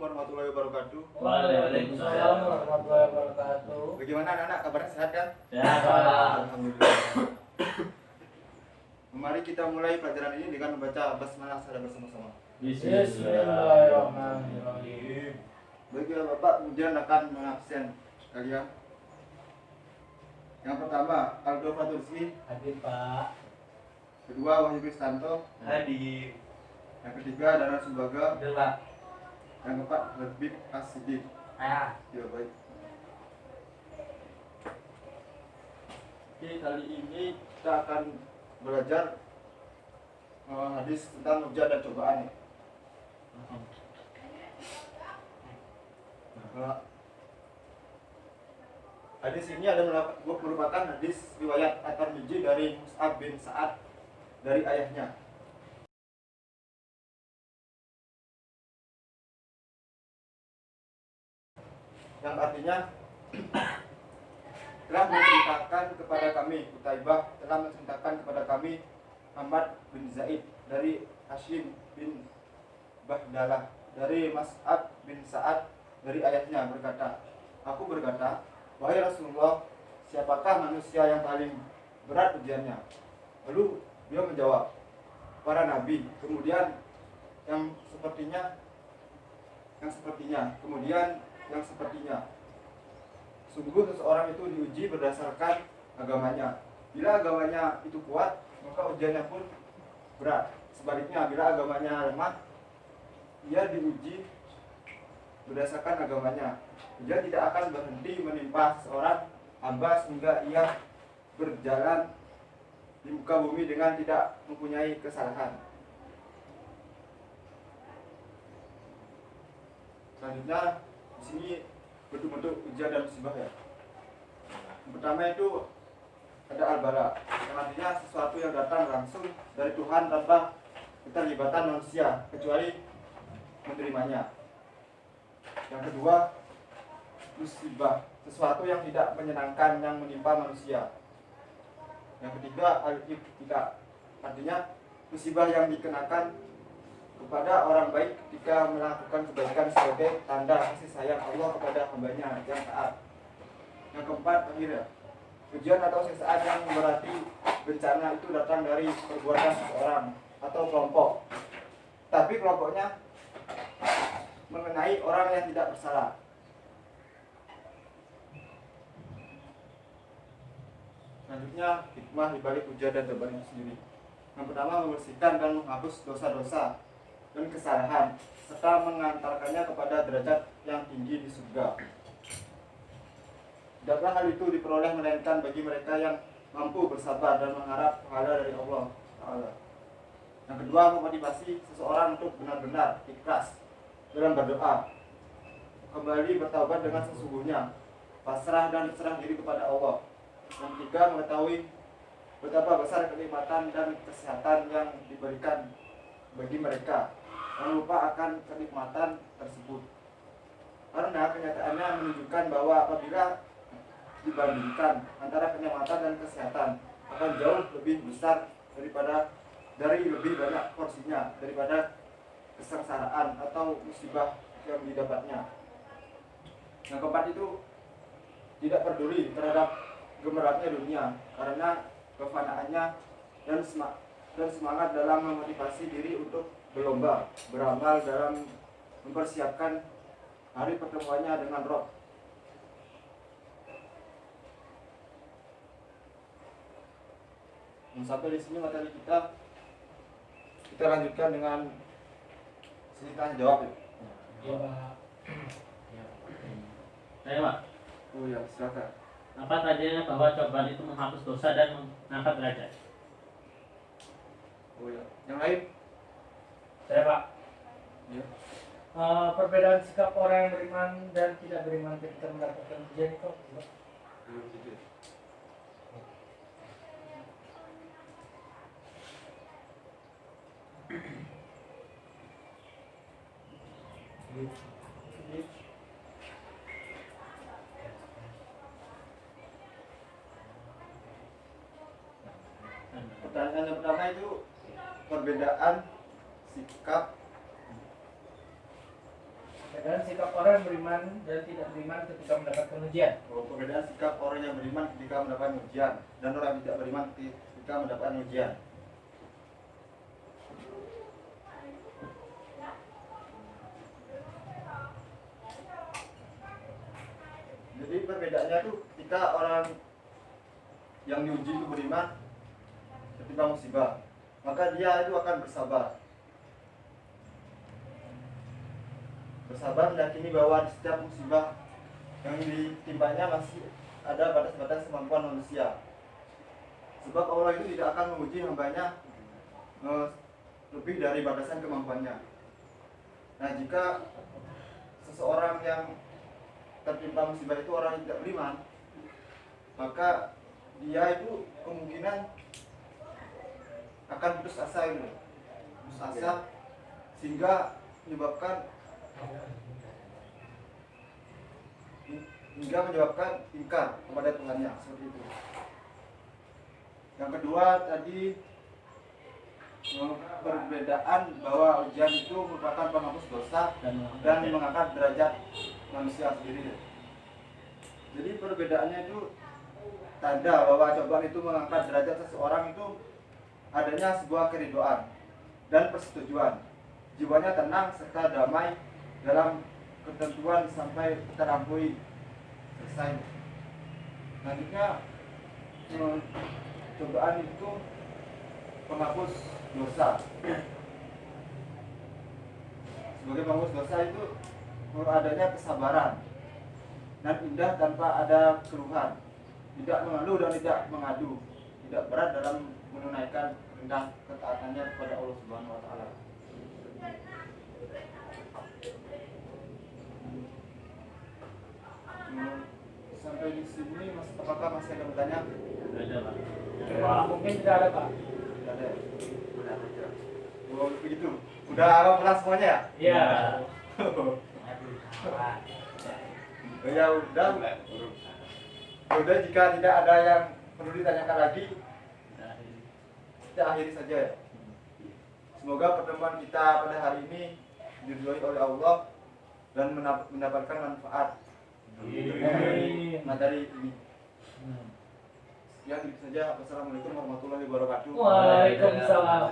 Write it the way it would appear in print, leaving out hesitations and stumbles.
warahmatullahi wabarakatuh. Waalaikumsalam warahmatullahi wabarakatuh. Bagaimana anak-anak, kabarnya sehat kan? Sehat, Pak. Alhamdulillah. Mari kita mulai pelajaran ini dengan membaca basmalah secara bersama-sama. Bismillahirrahmanirrahim. Baiklah Bapak, kemudian akan mengabsen kalian. Yang pertama, Aldo Fatursi. Hadir, Pak. Kedua, Wahyu Kristanto. Hadir. Yang ketiga, Dana Sumbaga. Hadir, Pak. Yang keempat, Habib As-Siddiq. Ya. Ya, baik. Oke, kali ini kita akan belajar hadis tentang hujah dan cobaan. Hadis ini merupakan hadis riwayat At-Tirmidzi dari Mus'ab bin Sa'ad dari ayahnya. Yang artinya telah menceritakan kepada kami, Qutaibah telah menceritakan kepada kami Ahmad bin Zaid dari Hashim bin Bahdalah dari Mus'ab bin Sa'ad dari ayahnya berkata, aku berkata, wahai Rasulullah, siapakah manusia yang paling berat ujiannya? Lalu beliau menjawab, para nabi, kemudian yang sepertinya, kemudian yang sepertinya. Sungguh seseorang itu diuji berdasarkan agamanya. Bila agamanya itu kuat, maka ujiannya pun berat. Sebaliknya, bila agamanya lemah, ia diuji berdasarkan agamanya. Ujian tidak akan berhenti menimpa seorang hamba sehingga ia berjalan di muka bumi dengan tidak mempunyai kesalahan. Selanjutnya, di sini bentuk-bentuk ujian dan musibah ya. Yang pertama itu ada al-bala, yang artinya sesuatu yang datang langsung dari Tuhan tanpa keterlibatan manusia kecuali menerimanya. Yang kedua, musibah, sesuatu yang tidak menyenangkan yang menimpa manusia. Yang ketiga, al-ibtila, artinya musibah yang dikenakan kepada orang baik ketika melakukan kebaikan sebagai tanda kasih sayang Allah kepada hambanya yang taat. Yang keempat, akhirnya ujian atau siksaan yang berarti bencana itu datang dari perbuatan seseorang atau kelompok, tapi kelompoknya mengenai orang yang tidak bersalah. Selanjutnya, hikmah dibalik ujian dan cobaan itu sendiri. Yang pertama, membersihkan dan menghapus dosa-dosa dan kesalahan, serta mengantarkannya kepada derajat yang tinggi di surga. Tidaklah hal itu diperoleh melainkan bagi mereka yang mampu bersabar dan mengharap pahala dari Allah Ta'ala. Yang kedua, memotivasi seseorang untuk benar-benar ikhlas dalam berdoa, kembali bertaubat dengan sesungguhnya, pasrah dan berserah diri kepada Allah. Yang ketiga, mengetahui betapa besar kenikmatan dan kesehatan yang diberikan bagi mereka yang lupa akan kenikmatan tersebut. Karena kenyataannya menunjukkan bahwa apabila dibandingkan antara kenikmatan dan kesehatan akan jauh lebih besar dari lebih banyak porsinya daripada kesengsaraan atau musibah yang didapatnya. Yang keempat itu tidak peduli terhadap gemerlapnya dunia karena kefanaannya dan semangat dalam memotivasi diri untuk berlomba beramal dalam mempersiapkan hari pertemuannya dengan Rob. Sampai di sini materi kita lanjutkan dengan sesi tanya jawab ya. Iya, Pak. Saya Pak, Oh ya, silakan. apa tadinya bahwa cobaan itu menghapus dosa dan mengangkat derajat? Oh ya, yang lain? Saya, Pak. Ya. Perbedaan sikap orang yang beriman dan tidak beriman ketika mendapatkan ujian itu. Belum sedikit. Pertanyaan yang pertama itu perbedaan sikap Perbedaan sikap orang yang beriman dan tidak beriman ketika mendapatkan ujian. Perbedaan sikap orang yang beriman ketika mendapatkan ujian dan orang yang tidak beriman ketika mendapatkan ujian. Jadi perbedaannya itu ketika orang yang diuji itu beriman ketika musibah, maka dia itu akan bersabar. Bersabar meyakini bahwa di setiap musibah yang ditimpanya masih ada batas-batas kemampuan manusia. Sebab Allah itu tidak akan menguji hambanya lebih dari batasan kemampuannya. Nah, jika seseorang yang tertimpa musibah itu orang yang tidak beriman, maka dia itu kemungkinan akan putus asa gitu. Putus asa sehingga menyebabkan ingkar kepada Tuhannya, seperti itu. Yang kedua tadi, perbedaan bahwa ujian itu merupakan penghapus dosa dan mengangkat derajat manusia sendiri. Jadi perbedaannya itu tanda bahwa cobaan itu mengangkat derajat seseorang itu adanya sebuah keridoan dan persetujuan. Jiwanya tenang serta damai dalam ketentuan sampai terlampaui selesai. Selanjutnya, cobaan itu penghapus dosa. Sebagai penghapus dosa itu adanya kesabaran dan indah tanpa ada keluhan, tidak mengeluh dan tidak mengadu, tidak berat dalam menunaikan perintah ketaatannya kepada Allah Subhanahu wa taala. Sampai di sini apakah masih ada bertanya? Ada, Pak. Mungkin tidak ada, Pak. Tidak ada. Oh, begitu. Udah hafal semuanya ya? Iya. Oh, ya udah. Udah, jika tidak ada yang perlu ditanyakan lagi, kita akhiri saja ya. Semoga pertemuan kita pada hari ini diridhoi oleh Allah dan mendapatkan manfaat dari materi ini. Sekian itu saja. Wassalamualaikum warahmatullahi wabarakatuh. Waalaikumsalam.